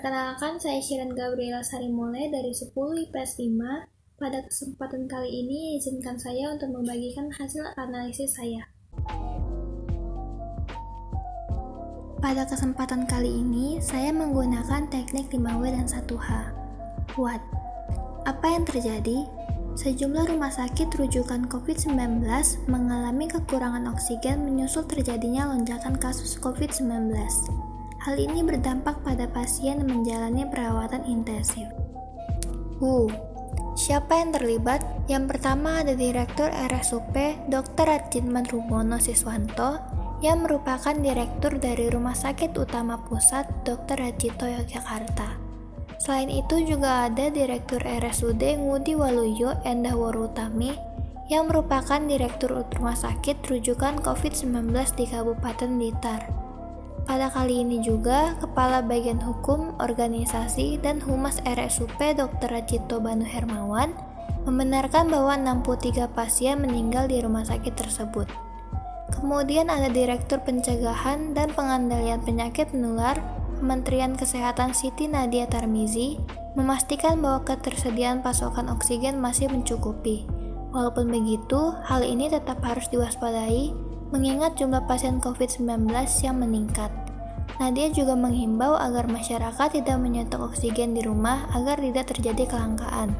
Perkenalkan, saya Shiren Gabriela Sarimule dari 10 IPS 5. Pada kesempatan kali ini, izinkan saya untuk membagikan hasil analisis saya. Pada kesempatan kali ini, saya menggunakan teknik 5W dan 1H. What? Apa yang terjadi? Sejumlah rumah sakit rujukan COVID-19 mengalami kekurangan oksigen menyusul terjadinya lonjakan kasus COVID-19. Hal ini berdampak pada pasien yang menjalani perawatan intensif. Siapa yang terlibat? Yang pertama ada Direktur RSUP Dr. Rajitman Rumono Siswanto yang merupakan Direktur dari Rumah Sakit Utama Pusat Dr. Rajito Yogyakarta. Selain itu juga ada Direktur RSUD Ngudi Waluyo Endah Warutami yang merupakan Direktur Rumah Sakit Rujukan COVID-19 di Kabupaten Blitar. Pada kali ini juga, Kepala Bagian Hukum, Organisasi, dan Humas RSUP Dr. Rajito Banu Hermawan membenarkan bahwa 63 pasien meninggal di rumah sakit tersebut. Kemudian ada Direktur Pencegahan dan Pengendalian Penyakit Menular Kementerian Kesehatan Siti Nadia Tarmizi memastikan bahwa ketersediaan pasokan oksigen masih mencukupi. Walaupun begitu, hal ini tetap harus diwaspadai mengingat jumlah pasien COVID-19 yang meningkat. Nadia juga menghimbau agar masyarakat tidak menyetok oksigen di rumah agar tidak terjadi kelangkaan.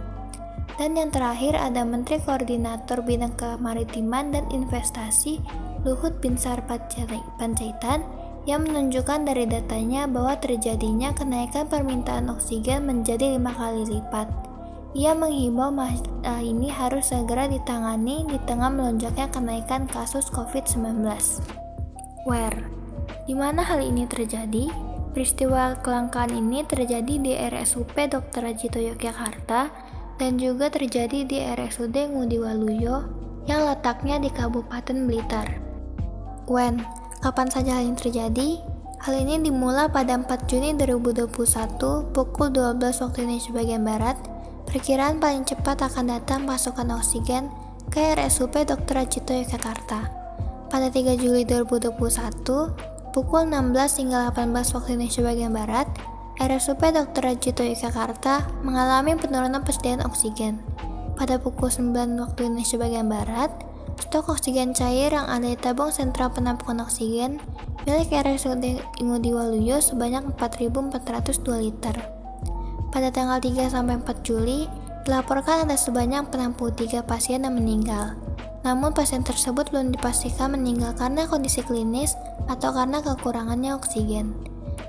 Dan yang terakhir ada Menteri Koordinator Bidang Kemaritiman dan Investasi Luhut Binsar Panjaitan yang menunjukkan dari datanya bahwa terjadinya kenaikan permintaan oksigen menjadi 5 kali lipat. Ia menghimbau masalah ini harus segera ditangani di tengah melonjaknya kenaikan kasus COVID-19. Di mana hal ini terjadi? Peristiwa kelangkaan ini terjadi di RSUP Dr. Rajito Yogyakarta dan juga terjadi di RSUD Ngudi Waluyo yang letaknya di Kabupaten Blitar. Kapan saja hal ini terjadi? Hal ini dimulai pada 4 Juni 2021 pukul 12 waktu Indonesia bagian Barat. Perkiraan paling cepat akan datang pasokan oksigen ke RSUP Dr. Rajito Yogyakarta. Pada 3 Juli 2021, pukul 16 hingga 18 waktu Indonesia bagian Barat, RSUP Dr. Rajito Yogyakarta mengalami penurunan persediaan oksigen. Pada pukul 9 waktu Indonesia bagian Barat, stok oksigen cair yang ada di tabung sentral penampungan oksigen milik RSUD Ngudi Waluyo sebanyak 4.402 liter. Pada tanggal 3-4 Juli, dilaporkan ada sebanyak 63 pasien yang meninggal. Namun pasien tersebut belum dipastikan meninggal karena kondisi klinis atau karena kekurangannya oksigen.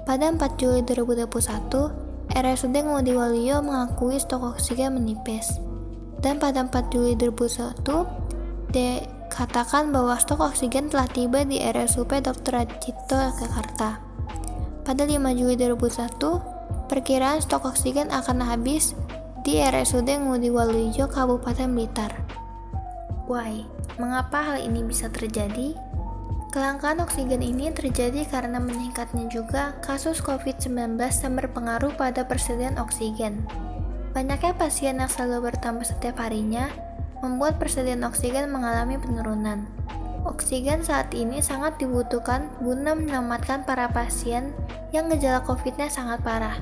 Pada 4 Juli 2021, RSUD Ngudi Waluyo mengakui stok oksigen menipis. Dan pada 4 Juli 2021, dikatakan bahwa stok oksigen telah tiba di RSUP Dr. Rajito Yogyakarta. Pada 5 Juli 2021, perkiraan stok oksigen akan habis di RSUD Ngudi Waluyo Kabupaten Blitar. Mengapa hal ini bisa terjadi? Kelangkaan oksigen ini terjadi karena meningkatnya juga kasus COVID-19 yang berpengaruh pada persediaan oksigen. Banyaknya pasien yang selalu bertambah setiap harinya membuat persediaan oksigen mengalami penurunan. Oksigen saat ini sangat dibutuhkan guna menyelamatkan para pasien yang gejala COVID-nya sangat parah.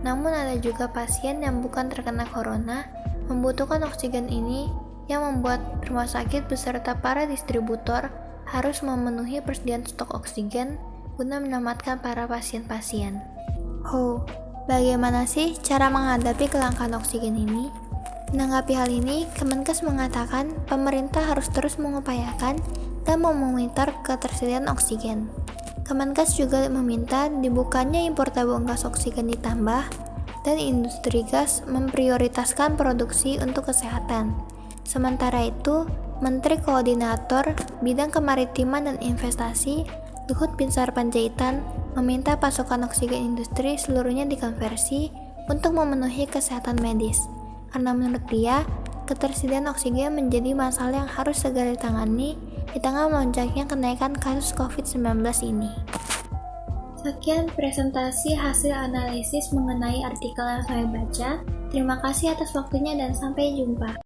Namun ada juga pasien yang bukan terkena corona membutuhkan oksigen ini yang membuat rumah sakit beserta para distributor harus memenuhi persediaan stok oksigen guna menyelamatkan para pasien-pasien. Bagaimana sih cara menghadapi kelangkaan oksigen ini? Menanggapi hal ini, Kemenkes mengatakan pemerintah harus terus mengupayakan dan memonitor ketersediaan oksigen. Kemenkes juga meminta dibukanya impor tabung gas oksigen ditambah dan industri gas memprioritaskan produksi untuk kesehatan. Sementara itu, Menteri Koordinator Bidang Kemaritiman dan Investasi Luhut Binsar Panjaitan meminta pasokan oksigen industri seluruhnya dikonversi untuk memenuhi kesehatan medis. Karena menurut dia, ketersediaan oksigen menjadi masalah yang harus segera ditangani di tengah melonjaknya kenaikan kasus COVID-19 ini. Sekian presentasi hasil analisis mengenai artikel yang saya baca. Terima kasih atas waktunya dan sampai jumpa.